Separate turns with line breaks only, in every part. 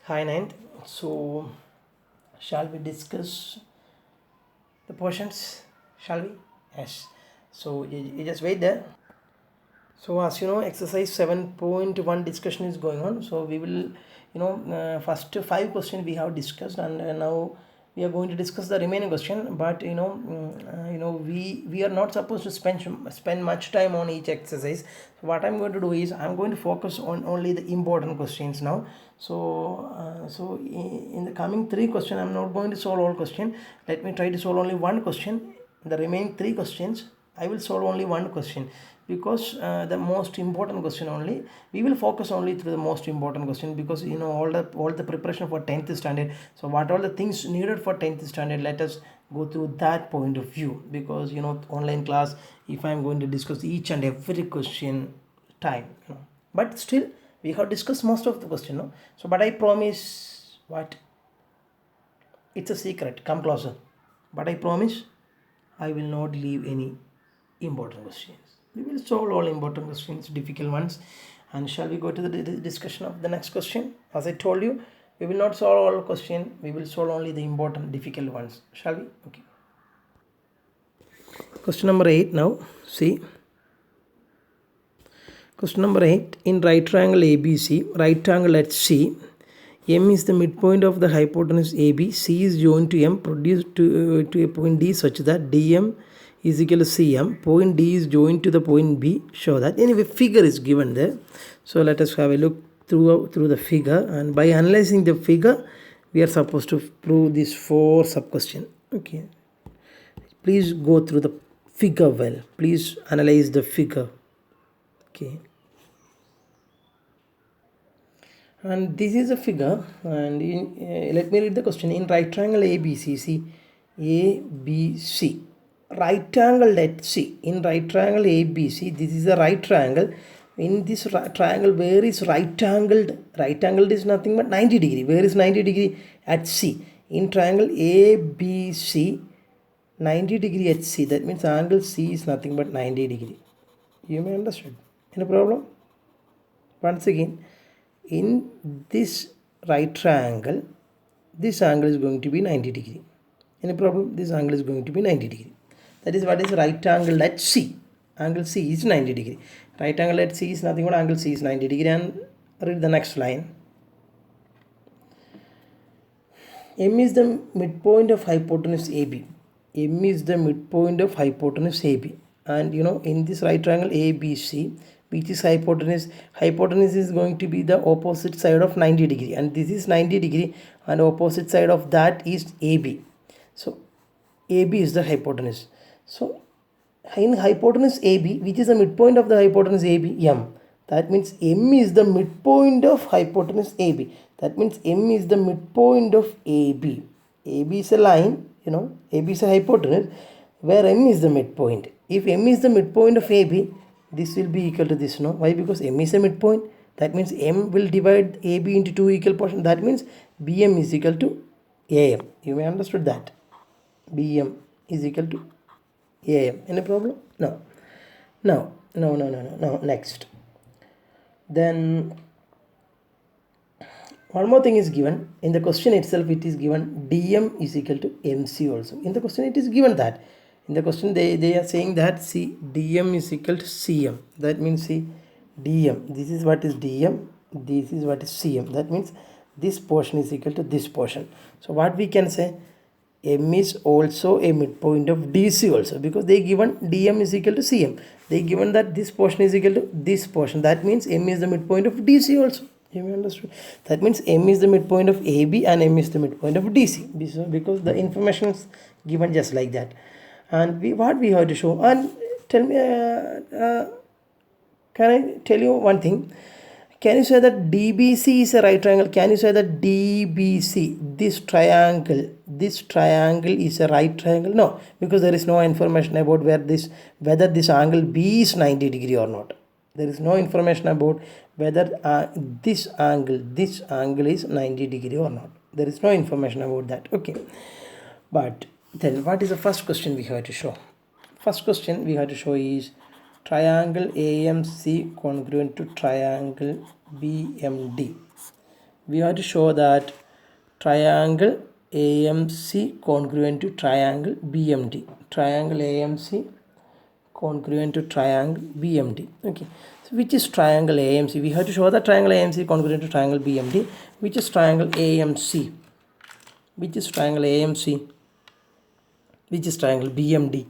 Hi Nand. So, shall we discuss the portions? Shall we? Yes. So, you just wait there. So, as you know, exercise 7.1 discussion is going on. So, we will, first five questions we have discussed, and now we are going to discuss the remaining question. But we are not supposed to spend much time on each exercise. So, what I'm going to do is I'm going to focus on only the important questions now. So in the coming three questions, I'm not going to solve all question. Let me try to solve only one question. The remaining three questions, I will solve only one question, because the most important question only we will focus only through the most important question, because all the preparation for 10th standard. So what all the things needed for 10th standard, let us go through that point of view, because online class, if I'm going to discuss each and every question time. But still we have discussed most of the question, no? So but I promise, what, it's a secret, come closer, but I promise I will not leave any important questions. We will solve all important questions, difficult ones. And shall we go to the discussion of the next question? As I told you, we will not solve all question, we will solve only the important difficult ones. Shall we? Okay. Question number 8 now. See. Question number 8. In right triangle ABC, right angle at C, M is the midpoint of the hypotenuse AB. C is joined to M, produced to a point D such that DM is equal to CM. Point D is joined to the point B. Show that. Anyway, figure is given there. So let us have a look through the figure. And by analyzing the figure, we are supposed to prove these four sub-question. Okay. Please go through the figure well. Please analyze the figure. Okay. And this is a figure, and let me read the question. In right triangle ABC, see, ABC, right angle at C. In right triangle ABC, this is a right triangle. In this triangle, where is right angled? Right angled is nothing but 90 degree. Where is 90 degree? At C. In triangle ABC, 90 degree at C. That means angle C is nothing but 90 degree. You may understand. Any problem? Once again, in this right triangle, this angle is going to be 90 degree. Any problem? This angle is going to be 90 degrey. That is what is right angle at C. Angle C is 90 degree. Right angle at C is nothing but angle C is 90 degree. And read the next line. M is the midpoint of hypotenuse AB. M is the midpoint of hypotenuse AB. And in this right triangle ABC, which is hypotenuse is going to be the opposite side of 90 degree, and this is 90 degree, and opposite side of that is AB. So AB is the hypotenuse. So in hypotenuse AB, which is the midpoint of the hypotenuse AB, M. That means M is the midpoint of hypotenuse AB. That means M is the midpoint of AB. AB is a line, AB is a hypotenuse, where M is the midpoint. If M is the midpoint of AB, this will be equal to this, no? Why? Because M is a midpoint. That means M will divide AB into two equal portions. That means BM is equal to AM. You may understood that. BM is equal to AM. Any problem? No. No. Next. Then one more thing is given. In the question itself, it is given DM is equal to MC also. In the question, it is given that. In the question, they are saying that see, DM is equal to CM. That means see, DM. This is what is DM. This is what is CM. That means this portion is equal to this portion. So what we can say? M is also a midpoint of DC also, because they given DM is equal to CM. They given that this portion is equal to this portion. That means M is the midpoint of DC also. You may understand. That means M is the midpoint of AB and M is the midpoint of DC, because the information is given just like that. And what we have to show, and tell me, can I tell you one thing? Can you say that DBC is a right triangle? Can you say that DBC, this triangle is a right triangle? No, because there is no information about whether this angle B is 90 degree or not. There is no information about whether this angle is 90 degree or not. There is no information about that. Okay. But then what is the first question we have to show? First question we have to show is triangle AMC congruent to triangle BMD. we have to show that triangle AMC congruent to triangle BMD. Triangle AMC congruent to triangle BMD. Okay, so which is triangle AMC? We have to show that triangle AMC congruent to triangle BMD. Which is triangle AMC? Which is triangle AMC? Which is triangle BMD?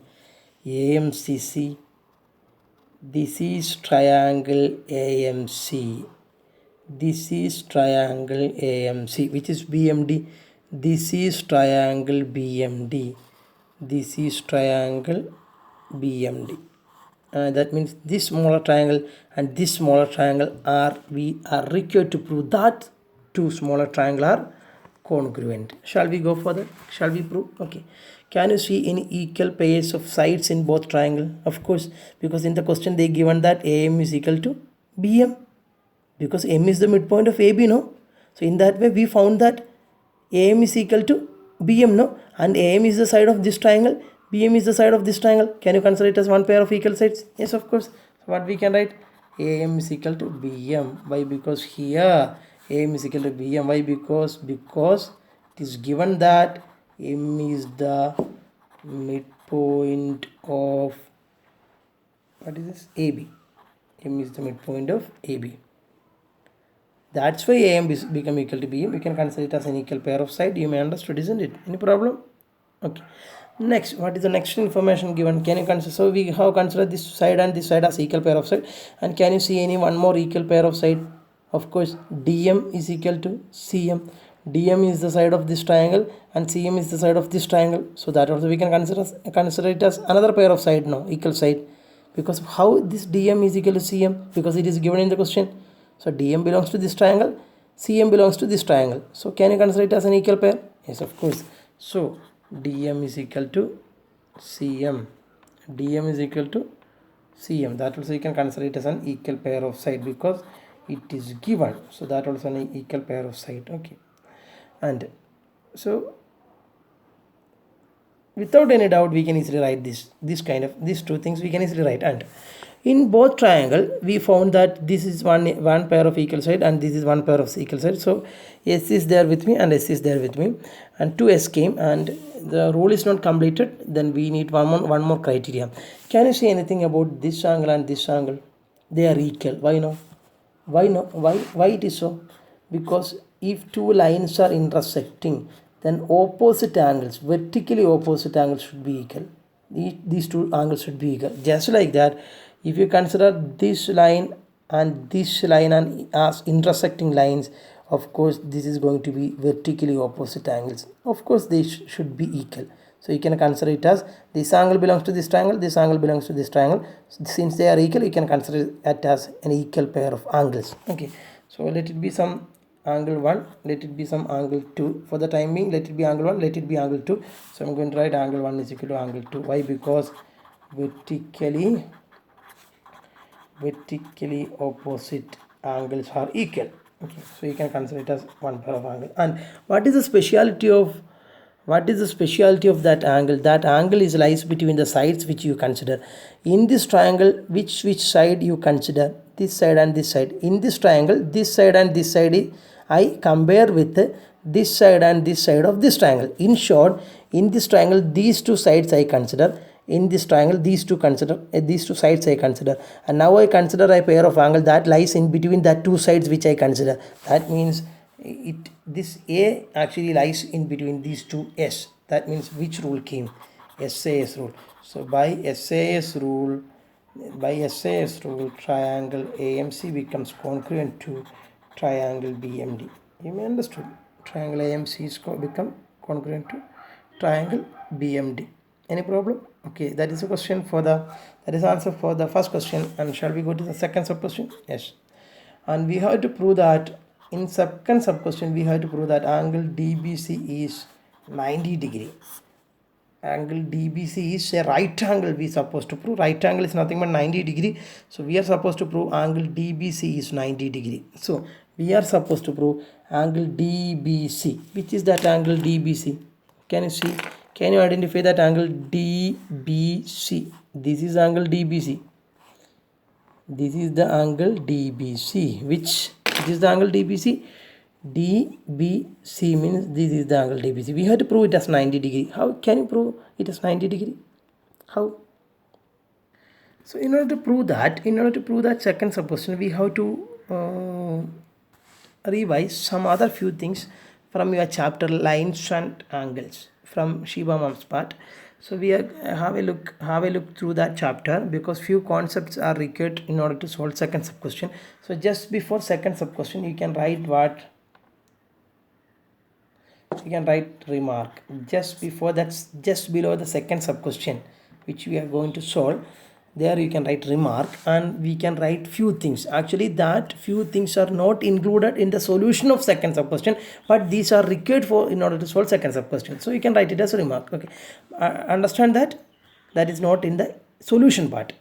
AMCC. This is triangle AMC. This is triangle AMC. Which is BMD? This is triangle BMD. This is triangle BMD. That means this smaller triangle and this smaller triangle we are required to prove that two smaller triangles are congruent. Shall we go further? Shall we prove? Okay. Can you see any equal pairs of sides in both triangle? Of course, because in the question they given that AM is equal to BM, because M is the midpoint of AB, no? So in that way we found that AM is equal to BM, no? And AM is the side of this triangle, BM is the side of this triangle. Can you consider it as one pair of equal sides? Yes, of course. So what we can write? AM is equal to BM. Why? Because here AM is equal to BM. Why? Because it is given that M is the midpoint of, what is this? AB. M is the midpoint of AB. That's why AM become equal to BM. We can consider it as an equal pair of side. You may understood, isn't it? Any problem? Okay. Next, what is the next information given? Can you consider? So we have considered this side and this side as equal pair of side. And can you see any one more equal pair of side? Of course, DM is equal to CM. DM is the side of this triangle and CM is the side of this triangle. So that also we can consider it as another pair of side now, equal side. Because how this DM is equal to CM? Because it is given in the question. So DM belongs to this triangle, CM belongs to this triangle. So can you consider it as an equal pair? Yes, of course. So DM is equal to CM. DM is equal to CM. That also you can consider it as an equal pair of side because it is given. So that also an equal pair of side. Okay. And so without any doubt we can easily write these two things we can easily write. And in both triangle we found that this is one pair of equal side and this is one pair of equal side. So S is there with me and S is there with me and 2S came and the rule is not completed. Then we need one more criteria. Can you say anything about this angle and this angle? They are equal. Why no? Why it is so? Because if two lines are intersecting, then opposite angles, vertically opposite angles should be equal. These two angles should be equal. Just like that, if you consider this line and as intersecting lines, of course this is going to be vertically opposite angles. Of course they should be equal. So you can consider it as this angle belongs to this triangle, this angle belongs to this triangle. Since they are equal, you can consider it as an equal pair of angles. Okay, so let it be some angle 1, let it be some angle 2. For the time being, let it be angle 1, let it be angle 2. So I'm going to write angle 1 is equal to angle 2. Why? Because vertically opposite angles are equal. Okay, so you can consider it as one pair of angle. And what is the speciality of that angle? That angle is lies between the sides which you consider. In this triangle, which side you consider? This side and this side. In this triangle, this side and this side I compare with this side and this side of this triangle. In short, in this triangle, these two sides I consider. In this triangle, these two sides I consider. And now I consider a pair of angle that lies in between that two sides which I consider. That means this A actually lies in between these two S. That means which rule came? SAS rule. So by SAS rule, triangle AMC becomes congruent to triangle BMD. You may understood. Triangle AMC is become congruent to triangle BMD. Any problem? Okay, that is a question that is answer for the first question. And shall we go to the second sub question? Yes. And we have to prove that in second sub question we have to prove that angle DBC is 90 degree. Angle DBC is a right angle. We supposed to prove right angle is nothing but 90 degree. So we are supposed to prove angle DBC is 90 degree. So we are supposed to prove angle DBC. Which is that angle DBC? Can you see? Can you identify that angle DBC? This is angle DBC. This is the angle DBC. Which is the angle DBC? DBC means this is the angle DBC. We have to prove it as 90 degree. How can you prove it as 90 degree? How? So in order to prove that second supposition, we have to revise some other few things from your chapter lines and angles from Shiva Mam's part. So we have a look through that chapter, because few concepts are required in order to solve second sub question. So just before second sub question, you can write remark just before, that's just below the second sub question which we are going to solve. There you can write remark, and we can write few things. Actually that few things are not included in the solution of second sub question, but these are required for in order to solve second sub question. So you can write it as a remark. Okay, understand that is not in the solution part.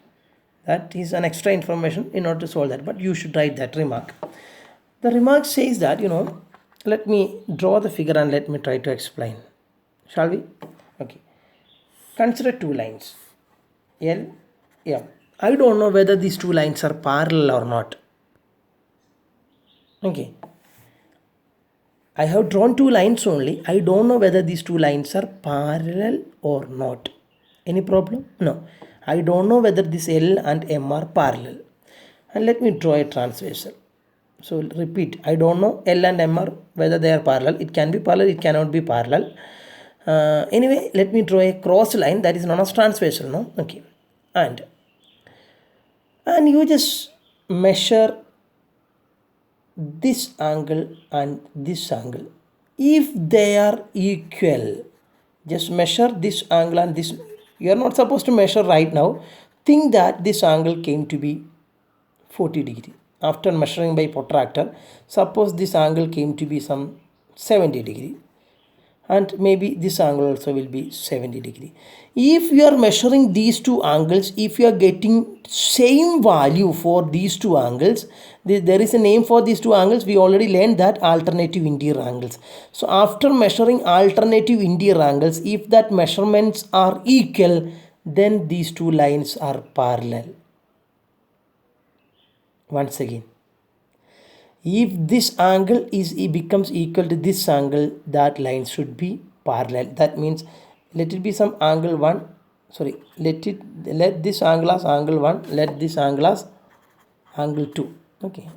That is an extra information in order to solve that, but you should write that remark. The remark says that, let me draw the figure and let me try to explain. Shall we? Okay. Consider two lines, L, M. I don't know whether these two lines are parallel or not. Okay. I have drawn two lines only. I don't know whether these two lines are parallel or not. Any problem? No. I don't know whether this L and M are parallel. And let me draw a transversal. So repeat, I don't know L and M are whether they are parallel. It can be parallel, it cannot be parallel. Anyway, let me draw a cross line that is known as transversal. No? Okay. And you just measure this angle and this angle. If they are equal, just measure this angle and this. You are not supposed to measure right now. Think that this angle came to be 40 degree. After measuring by protractor, suppose this angle came to be some 70 degree. And maybe this angle also will be 70 degree. If you are measuring these two angles, if you are getting same value for these two angles, there is a name for these two angles. We already learned that, alternative interior angles. So after measuring alternative interior angles, if that measurements are equal, then these two lines are parallel. Once again, if this angle becomes equal to this angle, that line should be parallel. That means let it be some angle 1. Sorry, let this angle as angle 1. Let this angle as angle 2. Okay.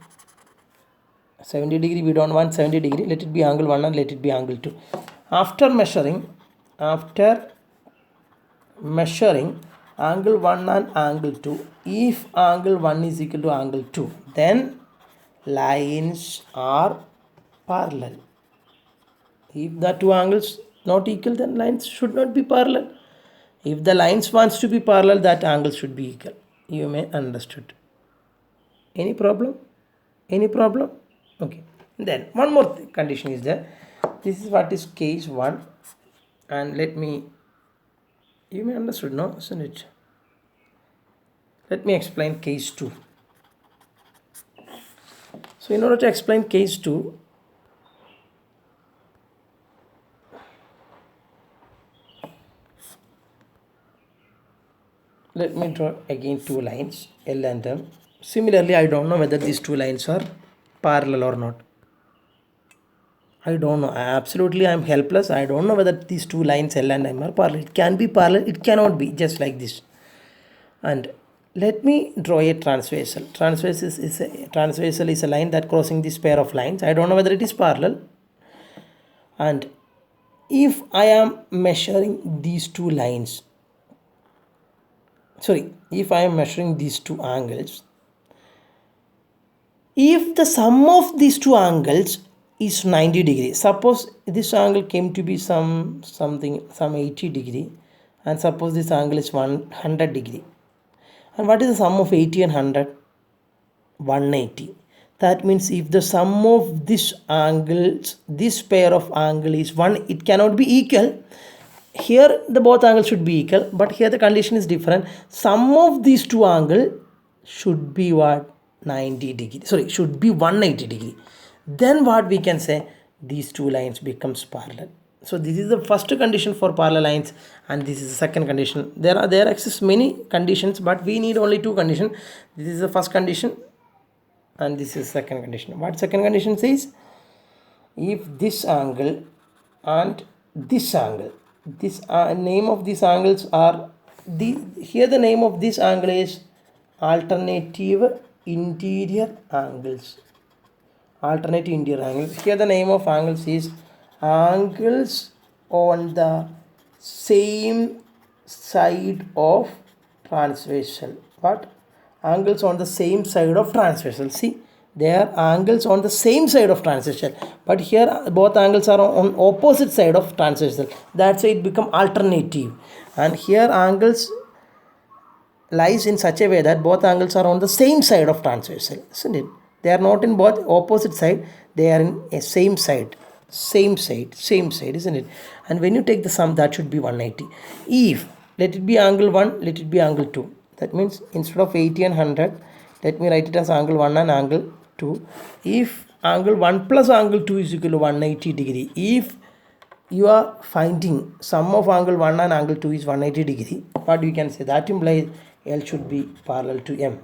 70 degree, we don't want 70 degree. Let it be angle 1 and let it be angle 2. After measuring angle 1 and angle 2, if angle 1 is equal to angle 2, then lines are parallel. If the two angles not equal, then lines should not be parallel. If the lines wants to be parallel, that angle should be equal. You may understood. Any problem? Okay. Then one more condition is there. This is what is case 1, and you may understood, no, isn't it? Let me explain case 2. So in order to explain case 2, let me draw again two lines, L and M. Similarly, I don't know whether these two lines are parallel or not. I don't know. I am helpless. I don't know whether these two lines L and M are parallel. It can be parallel, it cannot be, just like this. And let me draw a transversal. Transversal is a line that crossing this pair of lines. I don't know whether it is parallel. And if I am measuring these two lines, if I am measuring these two angles, if the sum of these two angles is 90 degree, suppose this angle came to be some 80 degree, and suppose this angle is 100 degree. And what is the sum of 80 and 100? 180. That means if the sum of this angles, this pair of angle is 1, it cannot be equal. Here the both angles should be equal, but here the condition is different. Sum of these two angles should be what? 90 degree. Should be 180 degree. Then what we can say? These two lines becomes parallel. So this is the first condition for parallel lines, and this is the second condition. There exist many conditions, but we need only two conditions. This is the first condition, and this is second condition. What second condition says? if this angle and this angle, this name of these angles are here the name of this angle is alternative interior angles. Alternative interior angles. Here the name of angles is angles on the same side of transversal. What? Angles on the same side of transversal. See, they are angles on the same side of transversal, but here both angles are on opposite side of transversal. That's why it become alternative. And here angles lies in such a way that both angles are on the same side of transversal, isn't it? They are not in both opposite side, they are in a same side, isn't it? And when you take the sum, that should be 180. If, let it be angle 1, let it be angle 2. That means instead of 80 and 100, let me write it as angle 1 and angle 2. If angle 1 plus angle 2 is equal to 180 degree, if you are finding sum of angle 1 and angle 2 is 180 degree, what you can say? That implies L should be parallel to M.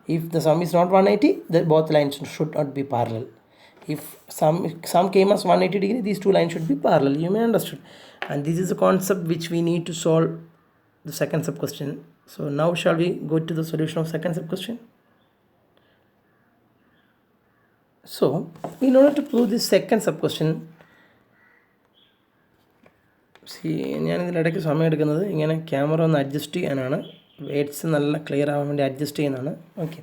If the sum is not 180, then both lines should not be parallel. If sum came as 180 degree, these two lines should be parallel. You may understand. And this is a concept which we need to solve the second sub question. So now shall we go to the solution of second sub question? So in order to prove this second sub question, ഞാനിതിനിടയ്ക്ക് സമയം എടുക്കുന്നത് ഇങ്ങനെ camera ഒന്ന് adjust ചെയ്യാനാണ്, words നല്ല clear ആവാൻ വേണ്ടി adjust ചെയ്യുന്നതാണ്. Okay.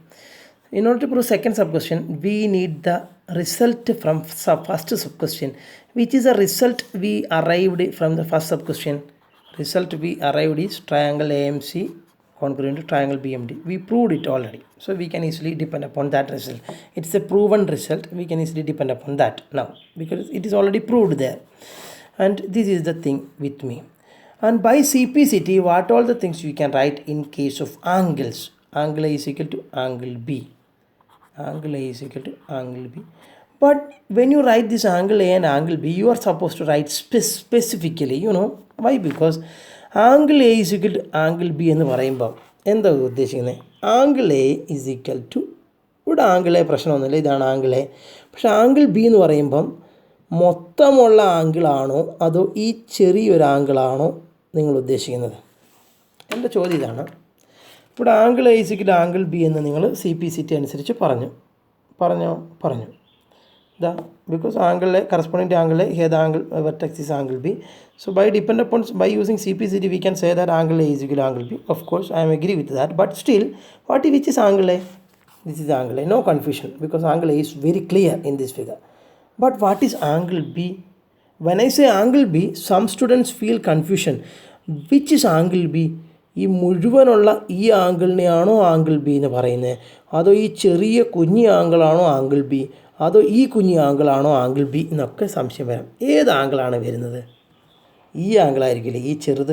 In order to prove second sub question, we need the result from first sub question, which is a result we arrived from the first sub question. Result we arrived is triangle AMC congruent to triangle BMD. We proved it already, so we can easily depend upon that result. It's a proven result, we can easily depend upon that now because it is already proved there. And this is the thing with me. And by CPCT, what all the things you can write in case of angles? Angle A is equal to angle B. Angle A is equal to angle B. But when you write this angle A and angle B, you are supposed to write specifically. You know why? Because angle A is equal to angle B എന്ന് പറയുമ്പോൾ എന്താ ഉദ്ദേശിക്കുന്നത്? Angle A is equal to, ഇവിടെ angle A പ്രശ്നമൊന്നുമില്ല, ഇതാണ് angle A. പക്ഷേ angle B എന്ന് പറയുമ്പം മൊത്തമുള്ള ആംഗിളാണോ അതോ ഈ ചെറിയൊരു ആംഗിളാണോ നിങ്ങൾ ഉദ്ദേശിക്കുന്നത്? എൻ്റെ ചോദ്യം ഇതാണ്. ഇവിടെ angle A is equal to angle B എന്ന് നിങ്ങൾ CPCT അനുസരിച്ച് പറഞ്ഞു ഇതാ, because angle A corresponding to angle A, here the angle vertex is angle B. So by depend upon, by using CPCT, we can say that angle A is equal to angle B. Of course, I am agree with that. But still, which is angle A? This is angle A. No confusion because angle A is very clear in this figure. But what is angle B? When I say angle B, some students feel confusion. Which is angle B? ഈ മുഴുവനുള്ള ഈ ആംഗിളിനെയാണോ angle B എന്ന് പറയുന്നത്, അതോ ഈ ചെറിയ കുഞ്ഞി ആംഗിളാണോ angle B, അതോ ഈ കുഞ്ഞി ആംഗിളാണോ ആംഗിൾ ബി എന്നൊക്കെ സംശയം വരാം. ഏത് ആംഗിളാണ് വരുന്നത്? ഈ ആംഗിളായിരിക്കില്ലേ, ഈ ചെറുത്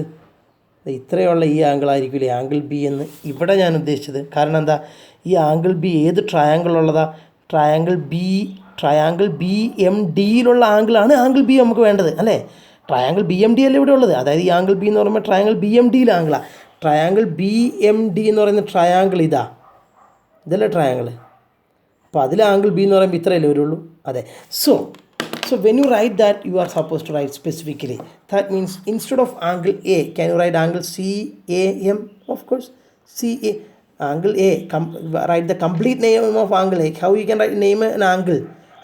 ഇത്രയുള്ള ഈ ആംഗിളായിരിക്കില്ലേ ആംഗിൾ ബി എന്ന് ഇവിടെ ഞാൻ ഉദ്ദേശിച്ചത്. കാരണം എന്താ, ഈ ആംഗിൾ ബി ഏത് ട്രയാങ്കിളുള്ളതാ? ട്രയാങ്കിൾ ബി എം ഡിയിലുള്ള ആംഗിളാണ് ആംഗിൾ ബി നമുക്ക് വേണ്ടത്, അല്ലേ? ട്രയാങ്കിൾ ബി എം ഡി അല്ലേ ഇവിടെ ഉള്ളത്. അതായത് ഈ ആംഗിൾ ബി എന്ന് പറയുമ്പോൾ ട്രയാങ്കിൾ ബി എം ഡിയിലെ ആംഗിളാണ്. ട്രയാങ്കിൾ ബി എം ഡി എന്ന് പറയുന്ന ട്രയാങ്കിൾ ഇതല്ലേ ട്രയാങ്കിൾ. അപ്പോൾ അതിലെ ആംഗിൾ ബി എന്ന് പറയുമ്പോൾ ഇത്രയല്ലേ വരുള്ളൂ. അതെ. So when you write that, you are supposed to write specifically. That means instead of angle A, can you write angle CAM? Of course, CA. Angle A. Write the complete name of angle A. How you can write name an angle?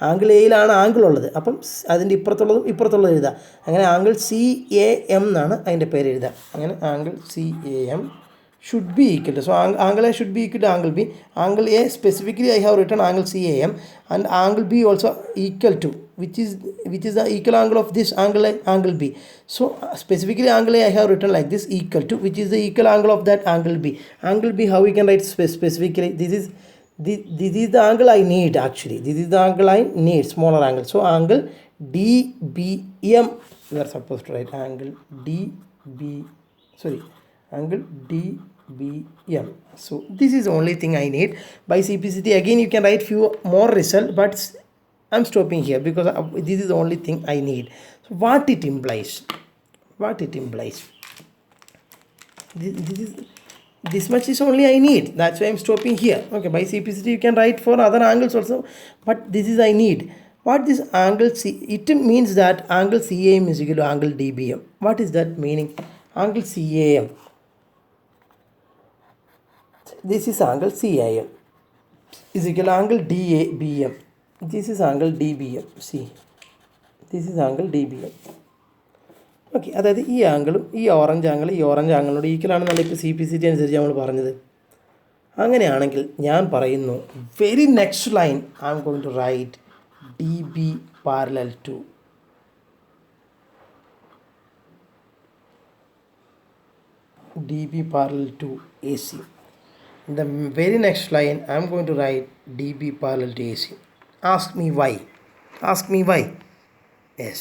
Angle എയിലാണ് angle ഉള്ളത്. അപ്പം അതിൻ്റെ ഇപ്പുറത്തുള്ളത് എഴുതാം. അങ്ങനെ angle CAM എന്നാണ് അതിൻ്റെ പേര് എഴുതുക. അങ്ങനെ angle CAM should be equal to, so angle A should be equal to angle B. Angle A specifically I have written angle CAM, and angle B also equal to, which is the equal angle of this angle A, angle B. So specifically angle A I have written like this, equal to, which is the equal angle of that angle B. Angle B, how we can write specifically? This is the angle I need actually. This is the angle I need, smaller angle. So angle DBM, we are supposed to write angle angle DBM. So this is the only thing I need. By CPCT again you can write few more result, but I'm stopping here because this is the only thing I need. So what it implies? This much is only I need. That's why I'm stopping here. Okay, by CPCT you can write for other angles also, but this is I need. What is angle C? It means that angle CAM is equal to angle DBM. What is that meaning? Angle CAM. This is angle CAM is equal to angle DABM. This is angle DBM. See, this is angle DBM. Okay, അതായത് ഈ ആംഗിളും ഈ orange ആംഗിളിനോട് ഈക്വലാണെന്നല്ല ഇപ്പോൾ CPCT അനുസരിച്ച് നമ്മൾ പറഞ്ഞത്. അങ്ങനെയാണെങ്കിൽ ഞാൻ പറയുന്നു, very next line I'm going to write DB parallel to AC. In the very next line I am going to write DB parallel to AC. Ask me why. Yes,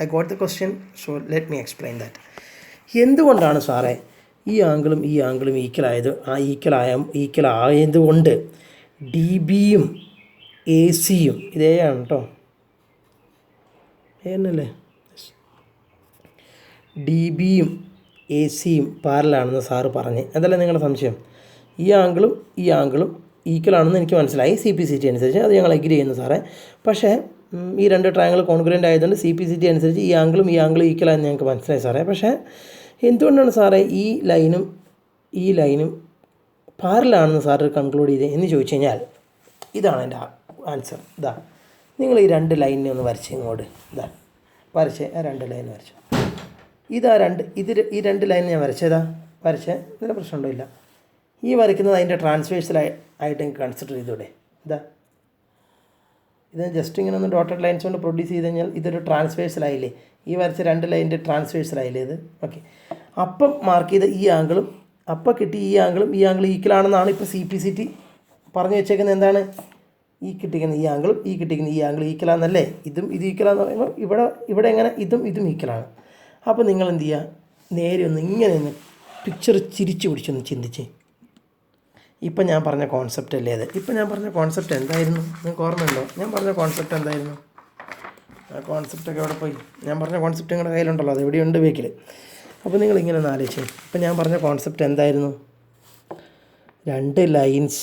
I got the question, so let me explain that. എന്തുകൊണ്ടാണ് സാറേ ഈ ആംഗിളും equal ആയതുകൊണ്ട് DBയും ACയും ഇതേയാണ് കേട്ടോ, എന്നല്ലേ, DBയും ACയും പാരലാണെന്ന് sir പറഞ്ഞ്, അതല്ല നിങ്ങളുടെ സംശയം? ഈ ആംഗിളും ഈക്വൽ ആണെന്ന് എനിക്ക് മനസ്സിലായി CPCT അനുസരിച്ച്, അത് ഞങ്ങൾ അഗ്രി ചെയ്യുന്നു സാറേ. പക്ഷേ ഈ രണ്ട് ട്രയാങ്കിൾ കോൺഗ്രുവൻ്റ് ആയതുകൊണ്ട് CPCT അനുസരിച്ച് ഈ ആംഗിളും ഈക്വൽ ആണെന്ന് ഞങ്ങൾക്ക് മനസ്സിലായി സാറേ. പക്ഷേ എന്തുകൊണ്ടാണ് സാറേ ഈ ലൈനും പാരലാണെന്ന് സാറ് കൺക്ലൂഡ് ചെയ്ത് എന്ന് ചോദിച്ചു കഴിഞ്ഞാൽ, ഇതാണ് എൻ്റെ ആൻസർ. ഇതാ, നിങ്ങൾ ഈ രണ്ട് ലൈനിനെ ഒന്ന് വരച്ച് ഇങ്ങോട്ട്, ഇതാ വരച്ച്, ആ രണ്ട് ലൈൻ വരച്ചു. ഈ രണ്ട് ലൈൻ ഞാൻ വരച്ചേ, ഇതിന് പ്രശ്നമുണ്ടോ? ഈ വരയ്ക്കുന്നത് അതിൻ്റെ ട്രാൻസ്വേഴ്സലായിട്ട് എനിക്ക് കൺസിഡർ ചെയ്തൂടെ? ഇത് ജസ്റ്റ് ഇങ്ങനെ ഒന്ന് ഡോട്ടഡ് ലൈൻസ് കൊണ്ട് പ്രൊഡ്യൂസ് ചെയ്ത് കഴിഞ്ഞാൽ ഇതൊരു ട്രാൻസ്വേഴ്സലായില്ലേ? ഈ വരച്ച രണ്ട് ലൈനിൻ്റെ ട്രാൻസ്വേഴ്സലായില്ലേ ഇത്? ഓക്കെ, അപ്പം മാർക്ക് ചെയ്ത ഈ ആംഗിളും അപ്പം കിട്ടി ഈ ആംഗിൾ ഈക്വൽ ആണെന്നാണ് ഇപ്പോൾ CPCT പറഞ്ഞു വെച്ചേക്കുന്നത്. എന്താണ് ഈ കിട്ടിക്കുന്ന ഈ ആംഗിളും കിട്ടിക്കുന്ന ഈ ആംഗിൾ ഈക്വലാണെന്നല്ലേ? ഇത് ഈക്വലാന്ന് പറയുമ്പോൾ ഇവിടെ എങ്ങനെ ഇതും ഈക്വലാണ്. അപ്പോൾ നിങ്ങൾ എന്ത് ചെയ്യുക, നേരെ ഒന്ന് ഇങ്ങനെ ഒന്ന് പിക്ചർ ചിരിച്ചു പിടിച്ചൊന്ന് ചിന്തിച്ച്, ഇപ്പം ഞാൻ പറഞ്ഞ കോൺസെപ്റ്റ് അല്ലേ അത്? ഇപ്പം ഞാൻ പറഞ്ഞ കോൺസെപ്റ്റ് എന്തായിരുന്നു? നിങ്ങൾക്ക് ഓർമ്മയുണ്ടോ? ഞാൻ പറഞ്ഞ കോൺസെപ്റ്റ് എന്തായിരുന്നു? ആ കോൺസെപ്റ്റൊക്കെ എവിടെ പോയി? ഞാൻ പറഞ്ഞ കോൺസെപ്റ്റ് നിങ്ങളുടെ കയ്യിലുണ്ടല്ലോ, അത് എവിടെയുണ്ട് ബേക്കിൽ. അപ്പോൾ നിങ്ങളിങ്ങനെ ഒന്ന് ആലോചിച്ചു, ഇപ്പം ഞാൻ പറഞ്ഞ കോൺസെപ്റ്റ് എന്തായിരുന്നു? രണ്ട് ലൈൻസ്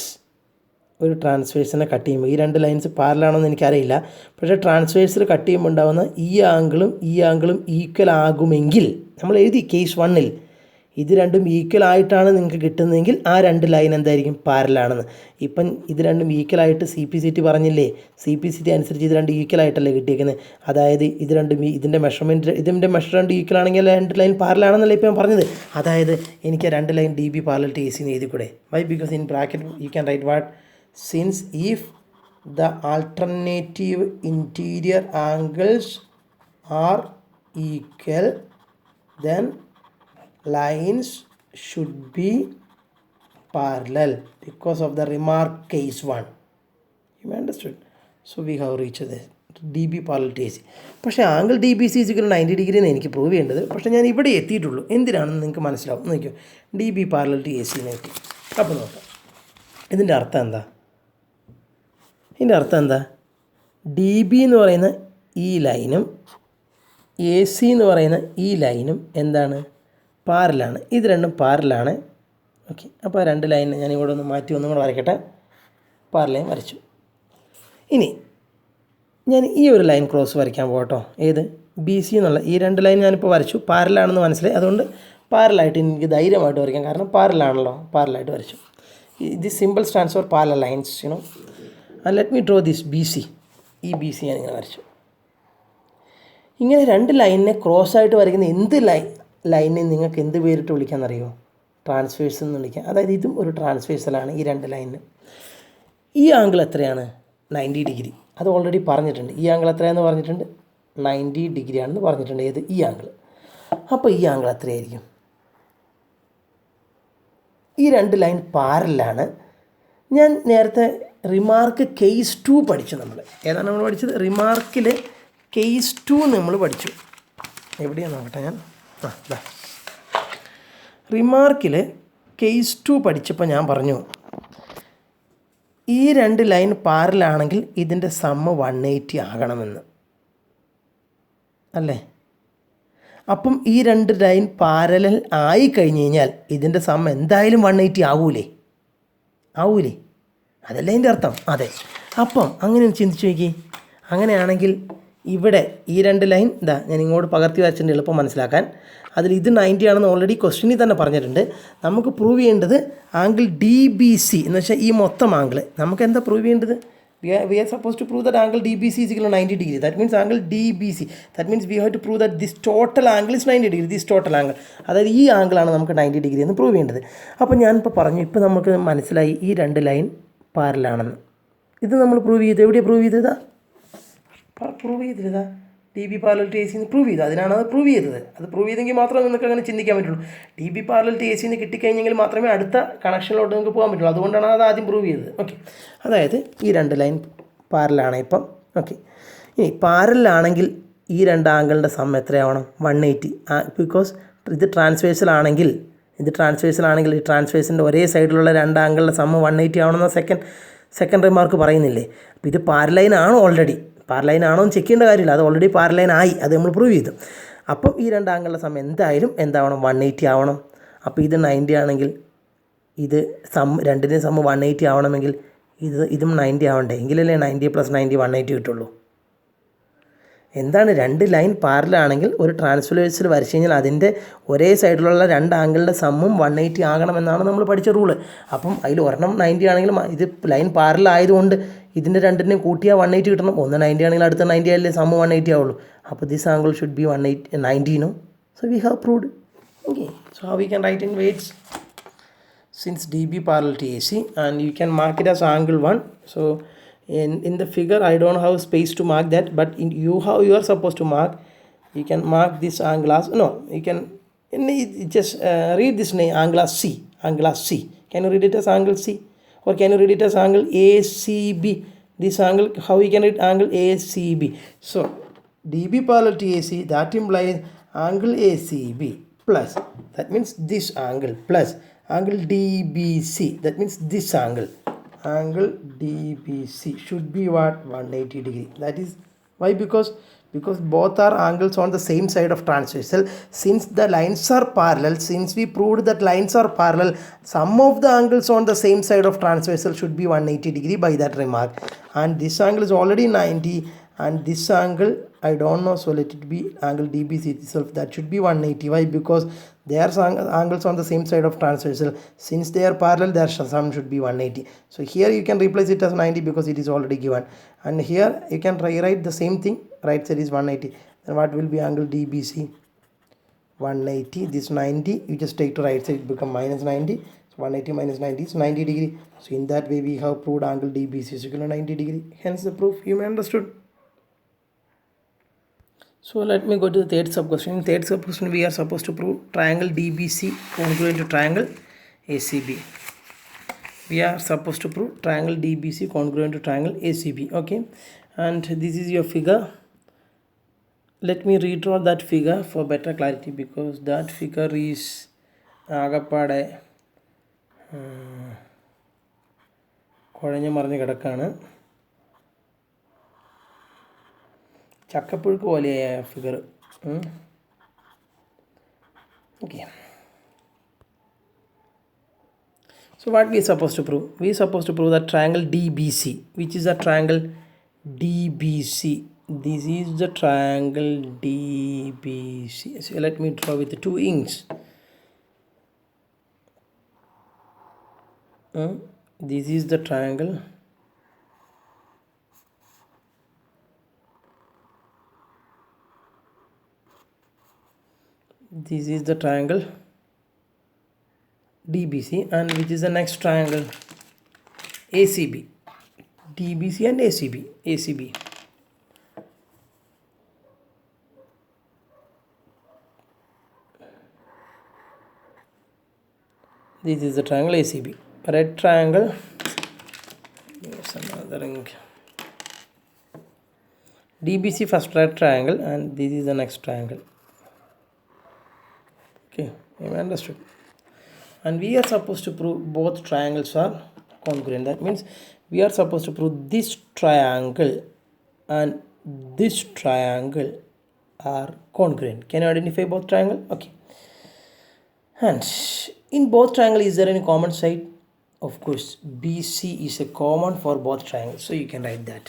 ഒരു ട്രാൻസ്വേഴ്സിനെ കട്ട് ചെയ്യുമ്പോൾ, ഈ രണ്ട് ലൈൻസ് പാരലാണെന്ന് എനിക്കറിയില്ല, പക്ഷേ ട്രാൻസ്വേഴ്സിൽ കട്ട് ചെയ്യുമ്പോൾ ഉണ്ടാകുന്ന ഈ ആംഗിളും ഈക്വൽ ആകുമെങ്കിൽ, നമ്മൾ എഴുതി കേസ് 1-ൽ ഇത് രണ്ടും ഈക്വൽ ആയിട്ടാണ് നിങ്ങൾക്ക് കിട്ടുന്നതെങ്കിൽ ആ രണ്ട് ലൈൻ എന്തായിരിക്കും? പാരലാണെന്ന്. ഇപ്പം ഇത് രണ്ടും ഈക്വൽ ആയിട്ട് CPCT പറഞ്ഞില്ലേ? CPCT അനുസരിച്ച് ഇത് രണ്ട് ഈക്വൽ ആയിട്ടല്ലേ കിട്ടിയിരിക്കുന്നത്. അതായത് ഇത് രണ്ടും ഇതിൻ്റെ മെഷർമെൻറ്റ് ഈക്വൽ ആണെങ്കിൽ രണ്ട് ലൈൻ പാരലാണെന്നല്ലേ ഇപ്പം ഞാൻ പറഞ്ഞത്. അതായത് എനിക്ക് രണ്ട് line DB parallel to AC എന്ന് എഴുതി കൂടെ? Why? Because in bracket you can write what? Since if the alternative interior angles are equal then lines should be parallel because of the remark case 1. You understood? So we have reached this DB parallel to AC. പക്ഷേ angle DBC = 90 degree എന്ന് എനിക്ക് prove ചെയ്യേണ്ടത്. പക്ഷേ ഞാൻ ഇവിടെ എത്തിയിട്ടുള്ളൂ. എന്തിനാണെന്ന് നിങ്ങൾക്ക് മനസ്സിലാവും. നോക്കിയോ, DB parallel to AC എന്ന് എത്തി. അപ്പോൾ നോക്കാം, ഇതിൻ്റെ അർത്ഥം എന്താ? DB എന്ന് പറയുന്ന ഈ ലൈനും AC എന്ന് പറയുന്ന ഈ ലൈനും എന്താണ്? പാരലാണ്. ഇത് രണ്ടും പാരലാണ്. ഓക്കെ, അപ്പോൾ രണ്ട് ലൈനിനെ ഞാൻ ഇവിടെ ഒന്ന് മാറ്റി ഒന്നും കൂടെ വരയ്ക്കട്ടെ. പാരലൈൻ വരച്ചു. ഇനി ഞാൻ ഈ ഒരു ലൈൻ ക്രോസ് വരയ്ക്കാൻ പോകട്ടോ. ഏത്? BC എന്നുള്ള ഈ രണ്ട് ലൈൻ ഞാനിപ്പോൾ വരച്ചു. പാരലാണെന്ന് മനസ്സിലായി, അതുകൊണ്ട് പാരലായിട്ട് എനിക്ക് ധൈര്യമായിട്ട് വരയ്ക്കാം, കാരണം പാരലാണല്ലോ. പാരലായിട്ട് വരച്ചു. This simple stands for parallel lines, you know. And let me draw this BC. ഈ BC ഞാനിങ്ങനെ വരച്ചു. ഇങ്ങനെ രണ്ട് ലൈനിനെ ക്രോസ് ആയിട്ട് വരയ്ക്കുന്ന എന്ത് ലൈനിനെ നിങ്ങൾക്ക് എന്ത് പേരിട്ട് വിളിക്കാമെന്നറിയോ? ട്രാൻസ്വേഴ്സ് എന്ന് വിളിക്കാം. അതായത് ഇതും ഒരു ട്രാൻസ്വേഴ്സലാണ് ഈ രണ്ട് ലൈനിന്. ഈ ആംഗിൾ എത്രയാണ്? 90 ഡിഗ്രി. അത് ഓൾറെഡി പറഞ്ഞിട്ടുണ്ട്. ഈ ആംഗിൾ എത്രയാണെന്ന് പറഞ്ഞിട്ടുണ്ട്? 90 ഡിഗ്രി ആണെന്ന് പറഞ്ഞിട്ടുണ്ട്. ഏത്? ഈ ആംഗിൾ. അപ്പോൾ ഈ ആംഗിൾ എത്രയായിരിക്കും? ഈ രണ്ട് ലൈൻ പാരലാണ്. ഞാൻ നേരത്തെ റിമാർക്ക് കേസ് 2 പഠിച്ചു. ഏതാണ് നമ്മൾ പഠിച്ചത്? റിമാർക്കിൽ കേസ് 2 നമ്മൾ പഠിച്ചു. എവിടെയാണ് നോക്കട്ടെ ഞാൻ. റിമാർക്കിൽ കേസ് 2 പഠിച്ചപ്പോൾ ഞാൻ പറഞ്ഞു, ഈ രണ്ട് ലൈൻ പാരലാണെങ്കിൽ ഇതിൻ്റെ സമ്മ് 180 ആകണമെന്ന് അല്ലേ? അപ്പം ഈ രണ്ട് ലൈൻ പാരലൽ ആയി കഴിഞ്ഞ് കഴിഞ്ഞാൽ ഇതിൻ്റെ സമ്മ് എന്തായാലും 180 ആവൂലേ? അതല്ലേ അതിൻ്റെ അർത്ഥം? അതെ. അപ്പം അങ്ങനെ ചിന്തിച്ച് നോക്കി, അങ്ങനെയാണെങ്കിൽ ഇവിടെ ഈ രണ്ട് ലൈൻ ഇതാ ഞാൻ ഇങ്ങോട്ട് പകർത്തി വരച്ചിട്ടുണ്ട് എളുപ്പം മനസ്സിലാക്കാൻ. അതിൽ ഇത് 90 ആണെന്ന് ഓൾറെഡി ക്വസ്റ്റ്യനിൽ തന്നെ പറഞ്ഞിട്ടുണ്ട്. നമുക്ക് പ്രൂവ് ചെയ്യേണ്ടത് ആംഗിൾ ഡി ബി സി എന്ന് വെച്ചാൽ ഈ മൊത്തം ആംഗിൾ നമുക്ക് എന്താ പ്രൂവ് ചെയ്യേണ്ടത്? we are supposed to prove that angle DBC is equal to 90 degree. That means angle DBC. That means we have to prove that this total angle is 90 degree. This total angle. അതായത് ഈ ആംഗിളാണ് നമുക്ക് 90 degree എന്ന് prove ചെയ്യേണ്ടത്. അപ്പോൾ ഞാനിപ്പോൾ പറഞ്ഞു, ഇപ്പോൾ നമുക്ക് മനസ്സിലായി ഈ രണ്ട് ലൈൻ പാരലാണെന്ന്. ഇത് നമ്മൾ പ്രൂവ് ചെയ്ത് എവിടെയാണ് പ്രൂവ് ചെയ്തതാ D B parallel to A C എന്ന് പ്രൂവ് ചെയ്തു. അതിനാണ് അത് പ്രൂവ് ചെയ്തത്. അത് പ്രൂവ് ചെയ്തെങ്കിൽ മാത്രമേ നിങ്ങൾക്ക് അങ്ങനെ ചിന്തിക്കാൻ പറ്റുള്ളൂ. D B parallel to A C എന്ന് കിട്ടിക്കഴിഞ്ഞെങ്കിൽ മാത്രമേ അടുത്ത കണക്ഷനിലോട്ട് നിങ്ങൾക്ക് പോകാൻ പറ്റുള്ളൂ. അതുകൊണ്ടാണ് അത് ആദ്യം പ്രൂവ് ചെയ്തത്. ഓക്കെ, അതായത് ഈ രണ്ട് ലൈൻ പാരലാണ് ഇപ്പം. ഓക്കെ, ഇനി പാരലാണെങ്കിൽ ഈ രണ്ട് ആംഗിളിൻ്റെ സം എത്രയാവണം? 180. ബിക്കോസ് ഇത് ട്രാൻസ്വേഴ്സൽ ആണെങ്കിൽ ഈ ട്രാൻസ്വേഴ്സിൻ്റെ ഒരേ സൈഡിലുള്ള രണ്ട് ആംഗിളിൻ്റെ സം 180 ആവണമെന്ന് സെക്കൻഡ് റിമാർക്ക് പറയുന്നില്ലേ? അപ്പോൾ ഇത് പാരലൈൻ ആണ്. ഓൾറെഡി പാരലൈൻ ആണോ എന്ന് ചെക്ക് ചെയ്യേണ്ട കാര്യമില്ല. അത് ഓൾറെഡി പാരലൈൻ ആയി. അത് നമ്മൾ പ്രൂവ് ചെയ്തു. അപ്പം ഈ രണ്ട് ആംഗിളിൻ്റെ സം എന്താവണം? 180 ആവണം. അപ്പോൾ ഇത് 90 ആണെങ്കിൽ ഇത് രണ്ടിൻ്റെയും സം 180 ആവണമെങ്കിൽ ഇതും 90 ആവണ്ടേ? എങ്കിലല്ലേ 90 + 90 180 കിട്ടുള്ളൂ. എന്താണ്, രണ്ട് ലൈൻ പാരലാണെങ്കിൽ ഒരു ട്രാൻസ്വേഴ്സിൽ വരച്ച് കഴിഞ്ഞാൽ അതിൻ്റെ ഒരേ സൈഡിലുള്ള രണ്ട് ആംഗിളിൻ്റെ സമ്മും 180 ആകണമെന്നാണ് നമ്മൾ പഠിച്ച റൂള്. അപ്പം അതിൽ ഒരെണ്ണം 90 ആണെങ്കിലും ഇത് ലൈൻ പാരലായതുകൊണ്ട് ഇതിൻ്റെ രണ്ടിനെയും കൂട്ടിയാൽ 180 കിട്ടണം. ഒന്ന് 90 ആണെങ്കിൽ അടുത്ത 90 ആയാലേ സമ്മ് 180 ആവുള്ളൂ. അപ്പോൾ this angle should be 90 no. So we have proved. Okay, so how we can write in weights since DB parallel to AC, and you can mark it as angle 1. So in the figure I don't have space to mark that, but you are supposed to mark. You can mark this angle as you can just read this name angle as C. Can you read it as angle C, or can you read it as angle ACB? This angle, how we can read angle ACB? So DB parallel to AC, that implies angle ACB plus, that means this angle, plus angle DBC, that means this angle DBC should be what? 180 degree. That is why, because both are angles on the same side of transversal. Since the lines are parallel, since we proved that lines are parallel, sum of the angles on the same side of transversal should be 180 degree by that remark. And this angle is already 90, and this angle I don't know, so let it be angle DBC itself, that should be 180. Why? Because they are angles on the same side of transversal. Since they are parallel, their sum should be 180. So here you can replace it as 90 because it is already given, and here you can rewrite the same thing. Right side is 180. Then what will be angle DBC? 180. This 90 you just take to right side, it become minus 90. So 180 minus 90 is 90 degree. So in that way we have proved angle DBC is equal to 90 degree. Hence the proof. You may understood. So let me go to the third sub question. In third sub question we are supposed to prove triangle DBC congruent to triangle ACB. We are supposed to prove triangle DBC congruent to triangle ACB. Okay, and this is your figure. Let me redraw that figure for better clarity, because that figure is agapade കുഴഞ്ഞു മറിഞ്ഞ് കിടക്കാണ്. ചക്കപ്പുഴുക്ക് പോലെയായ figure. Okay, so what we are supposed to prove? We are supposed to prove that triangle DBC, which is a triangle DBC. This is the triangle DBC. So let me draw with the two inks. This is the triangle DBC, and which is the next triangle ACB. DBC and ACB. This is the triangle ACB. Red triangle. There's another ring. DBC first red triangle, and this is the next triangle. Okay, you understood. And we are supposed to prove both triangles are congruent. That means we are supposed to prove this triangle and this triangle are congruent. Can you identify both triangle? Okay. And in both triangle, is there any common side? Of course, BC is a common for both triangles. So you can write that.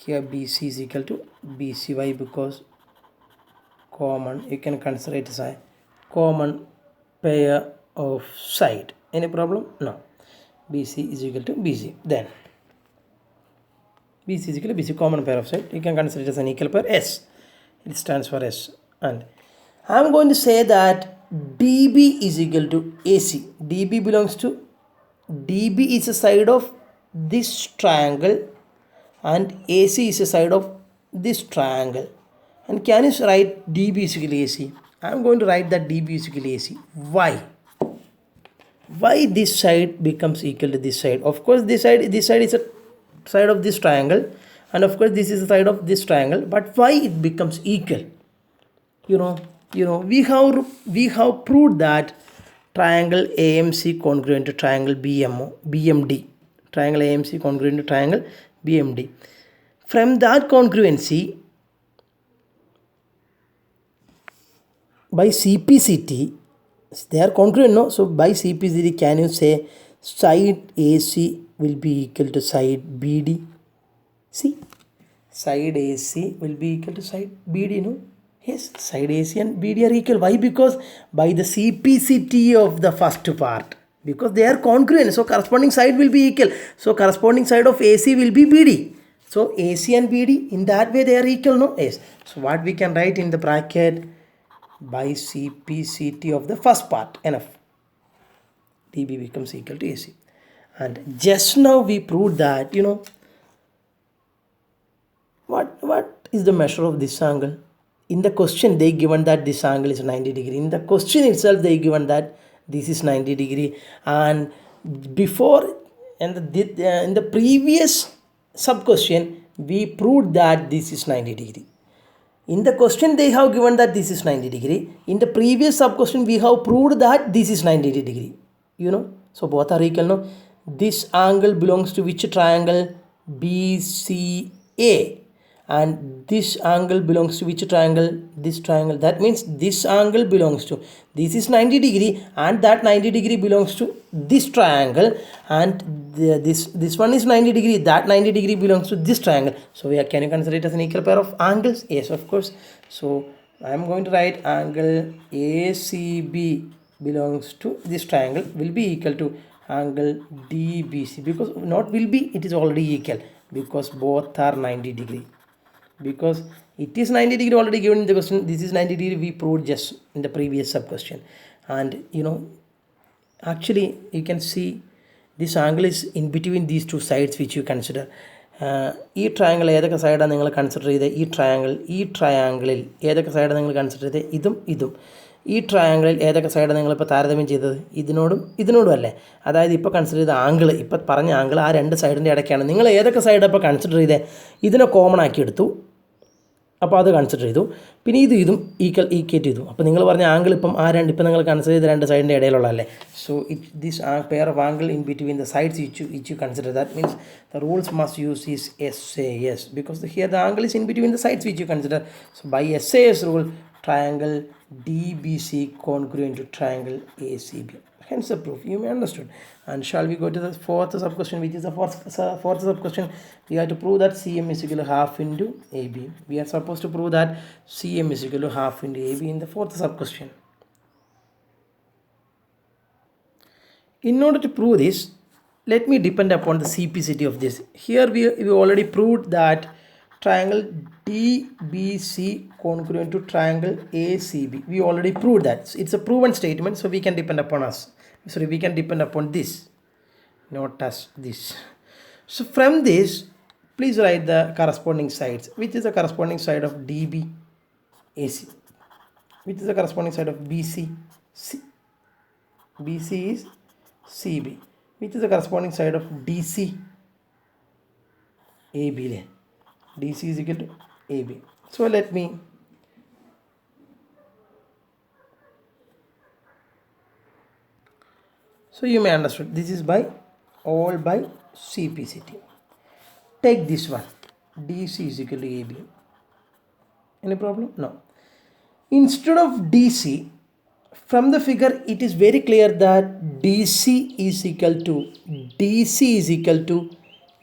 here BC is equal to BCY because common, you can consider it as a common pair of side. Any problem? No. BC is equal to BC. Then BC is equal to BC, common pair of side. You can consider it as an equal pair S. It stands for S. And I am going to say that DB is equal to AC. DB belongs to, DB is a side of this triangle and AC is a side of this triangle. And can you write DB is equal to AC? I am going to write that DB is equal to AC. Why? Why this side becomes equal to this side? Of course, this side is a side of this triangle, and of course this is the side of this triangle. But why it becomes equal? We have proved that triangle AMC congruent to triangle BMD. Triangle AMC congruent to triangle BMD. From that congruency, by CPCT, they are congruent, no? So by CPCT, can you say side AC will be equal to side BD? See, side AC will be equal to side BD, no? Yes, side AC and BD are equal. Why? Because by the CPCT of the first part, because they are congruent, so corresponding side will be equal. So corresponding side of AC will be BD. So AC and BD, in that way they are equal, no? Yes. So what we can write in the bracket, by CPCT of the first part, enough. DB becomes equal to AC. And just now we proved that, what is the measure of this angle? In the question they given that this angle is 90 degree. In the question itself they given that this is 90 degree. And before, in the previous sub question, we proved that this is 90 degree. In the question they have given that this is 90 degree. In the previous sub question we have proved that this is 90 degree. So both are equal, no? This angle belongs to which triangle? BCA. And this angle belongs to which triangle? This triangle. That means this angle belongs to, this is 90 degree and that 90 degree belongs to this triangle, and this one is 90 degree, that 90 degree belongs to this triangle. So can you consider it as an equal pair of angles? Yes, of course. So I am going to write angle ACB belongs to this triangle will be equal to angle DBC, because not will be, it is already equal, because both are 90 degree. Because it is 90 degree already given in the question, this is 90 degree, we proved just in the previous sub question. And actually you can see this angle is in between these two sides which you consider. ഈ triangle ഏതൊക്കെ സൈഡാണ് നിങ്ങൾ consider ചെയ്തത്? ഈ ട്രയാങ്കിളിൽ ഏതൊക്കെ സൈഡാണ് നിങ്ങൾ consider ചെയ്തത്? ഇതും. ഈ ട്രയാങ്കിളിൽ ഏതൊക്കെ സൈഡാണ് നിങ്ങളിപ്പോൾ താരതമ്യം ചെയ്തത്? ഇതിനോടും അല്ലേ? അതായത് ഇപ്പോൾ കൺസിഡർ ചെയ്ത ആംഗിൾ, ഇപ്പോൾ പറഞ്ഞ ആംഗിൾ ആ രണ്ട് സൈഡിൻ്റെ ഇടയ്ക്കാണ്. നിങ്ങൾ ഏതൊക്കെ സൈഡാണ് ഇപ്പോൾ കൺസിഡർ ചെയ്തത്? ഇതിനെ കോമൺ ആക്കി എടുത്തു, അപ്പോൾ അത് കൺസിഡർ ചെയ്തു. പിന്നെ ഇതും ഈക്വേറ്റ് ചെയ്തു. അപ്പോൾ നിങ്ങൾ പറഞ്ഞ ആംഗിൾ ഇപ്പം ഇപ്പം നിങ്ങൾ കൺസിഡർ ചെയ്ത രണ്ട് സൈഡിൻ്റെ ഇടയിലുള്ളതല്ലേ? So this pair of angle in between the sides each you consider. That means the rules must use is SAS, because here the angle is in between the sides which you consider. So by SAS rule, triangle DBC congruent to triangle ACB. Hence the proof. You may understood. And shall we go to the fourth sub question, which is the fourth sub question? We have to prove that CM is equal to half into AB. We are supposed to prove that CM is equal to half into AB in the fourth sub question. In order to prove this, let me depend upon the CPCT of this. Here we already proved that triangle DBC congruent to triangle ACB. We already proved that. It's a proven statement, so we can depend upon we can depend upon this, not as this. So from this, please write the corresponding sides. Which is the corresponding side of DBAC? Which is the corresponding side of BC? BC is CB. Which is the corresponding side of DC? AB. DC is equal to AB. So let me so you may understand this is all by CPCT. Take this one, DC is equal to AB. Any problem? No. Instead of DC, from the figure it is very clear that DC is equal to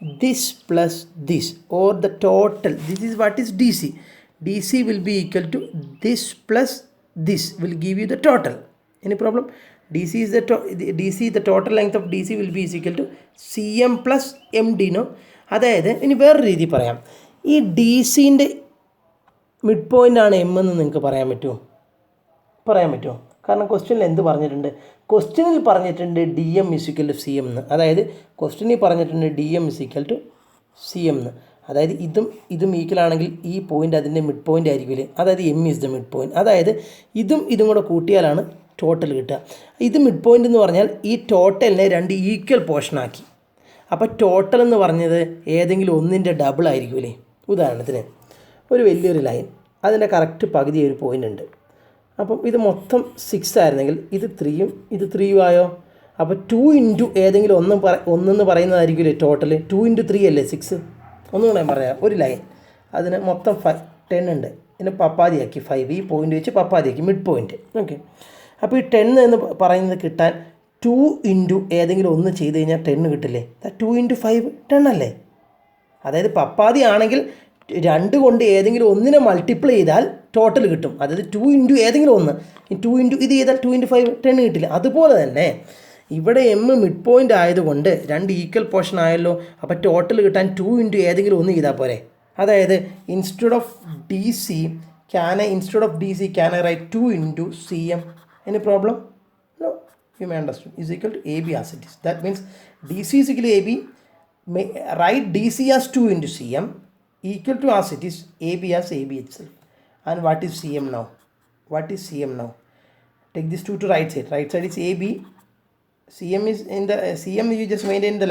this plus this, or the total, this is what is DC. DC will be equal to this plus this will give you the total. Any problem? DC is the DC, the total length of DC will be is equal to CM plus MD, no? അതായത് ഇനി വേറൊരു രീതി പറയാം. ഈ DCൻ്റെ mid point ആണ് M എന്ന് നിങ്ങൾക്ക് പറയാൻ പറ്റുമോ? പറയാൻ പറ്റുമോ? കാരണം ക്വസ്റ്റ്യനിൽ എന്ത് പറഞ്ഞിട്ടുണ്ട്? ക്വസ്റ്റ്യനിൽ പറഞ്ഞിട്ടുണ്ട് D M is equal to C M എന്ന്. അതായത് ക്വസ്റ്റ്യനിൽ പറഞ്ഞിട്ടുണ്ട് D M is equal to C M എന്ന്. അതായത് ഇതും ഈക്വൽ ആണെങ്കിൽ ഈ പോയിൻ്റ് അതിൻ്റെ മിഡ് പോയിൻ്റ് ആയിരിക്കില്ലേ? അതായത് M is the mid point. അതായത് ഇതും കൂടെ കൂട്ടിയാലാണ് ടോട്ടൽ കിട്ടുക. ഇത് മിഡ് പോയിൻ്റ് എന്ന് പറഞ്ഞാൽ ഈ ടോട്ടലിനെ രണ്ട് ഈക്വൽ പോർഷനാക്കി. അപ്പോൾ ടോട്ടൽ എന്ന് പറഞ്ഞത് ഏതെങ്കിലും ഒന്നിൻ്റെ ഡബിൾ ആയിരിക്കുമല്ലേ? ഉദാഹരണത്തിന് ഒരു വലിയൊരു ലൈൻ, അതിൻ്റെ കറക്റ്റ് പകുതി ഒരു പോയിൻ്റ് ഉണ്ട്. അപ്പം ഇത് മൊത്തം 6 ആയിരുന്നെങ്കിൽ ഇത് 3യും ഇത് 3യും ആയോ? അപ്പോൾ 2 ഇൻറ്റു ഏതെങ്കിലും ഒന്നെന്ന് പറയുന്നതായിരിക്കില്ലേ ടോട്ടൽ? 2 ഇൻറ്റു 3 അല്ലേ 6? ഒന്നുകൂടെ ഞാൻ പറയാം. ഒരു ലൈൻ അതിന് മൊത്തം 10 ഉണ്ട്, ഇതിനെ പപ്പാതിയാക്കി 5, ഈ പോയിൻ്റ് വെച്ച് പപ്പാതിയാക്കി മിഡ് പോയിൻ്റ്. ഓക്കെ, അപ്പോൾ ഈ 10 എന്ന് പറയുന്നത് കിട്ടാൻ 2 ഇൻറ്റു ഏതെങ്കിലും ഒന്ന് ചെയ്ത് കഴിഞ്ഞാൽ 10 കിട്ടില്ലേ? 2 ഇൻറ്റു 5 10 അല്ലേ? അതായത് പപ്പാതി ആണെങ്കിൽ 2 കൊണ്ട് ഏതെങ്കിലും ഒന്നിനെ മൾട്ടിപ്ലൈ ചെയ്താൽ ടോട്ടൽ കിട്ടും. അതായത് 2 ഇൻറ്റു ഏതെങ്കിലും ഒന്ന്, 2 ഇൻറ്റു ഇത് ചെയ്താൽ 2 ഇൻറ്റു 5 10 കിട്ടില്ല. അതുപോലെ തന്നെ ഇവിടെ എം മിഡ് പോയിൻ്റ് ആയതുകൊണ്ട് രണ്ട് ഈക്വൽ പോർഷൻ ആയല്ലോ. അപ്പോൾ ടോട്ടൽ കിട്ടാൻ 2 ഇൻറ്റു ഏതെങ്കിലും ഒന്ന് ചെയ്താൽ പോരെ? അതായത് instead of D C can I write 2 into C M? Any problem? No, you may understand. Is equal to AB as it is. That means DC is equal to AB. Write DC as 2 into CM equal to as it is AB as AB itself. And what is CM now? What is CM now? Take this 2 to right side. Right side is AB. CM is in the CM you just maintain the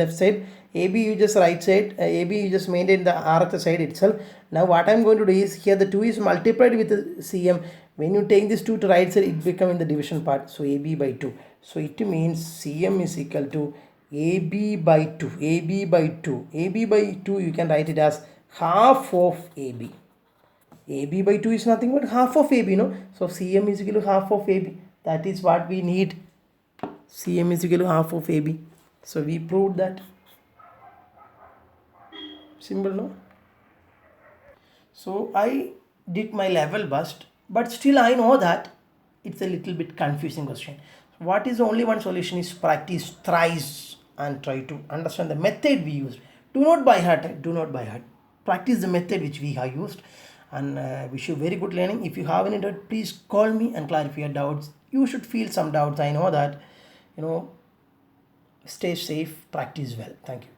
left side. AB you just right side. AB you just maintain the RHS side itself. Now what I am going to do is here the 2 is multiplied with the CM. When you take this 2 to right side, it become in the division part. So AB by 2. So it means CM is equal to AB by 2. AB by 2. AB by 2 you can write it as half of AB. AB by 2 is nothing but half of AB, no? So CM is equal to half of AB. That is what we need. CM is equal to half of AB. So we proved that. Simple, no? So I did my level best, but still I know that it's a little bit confusing question. What is the only one solution is practice thrice and try to understand the method we used. Do not by heart. Practice the method which we have used, and wish you very good learning. If you have any doubt, please call me and clarify your doubts. You should feel some doubts. I know that, stay safe, practice well. Thank you.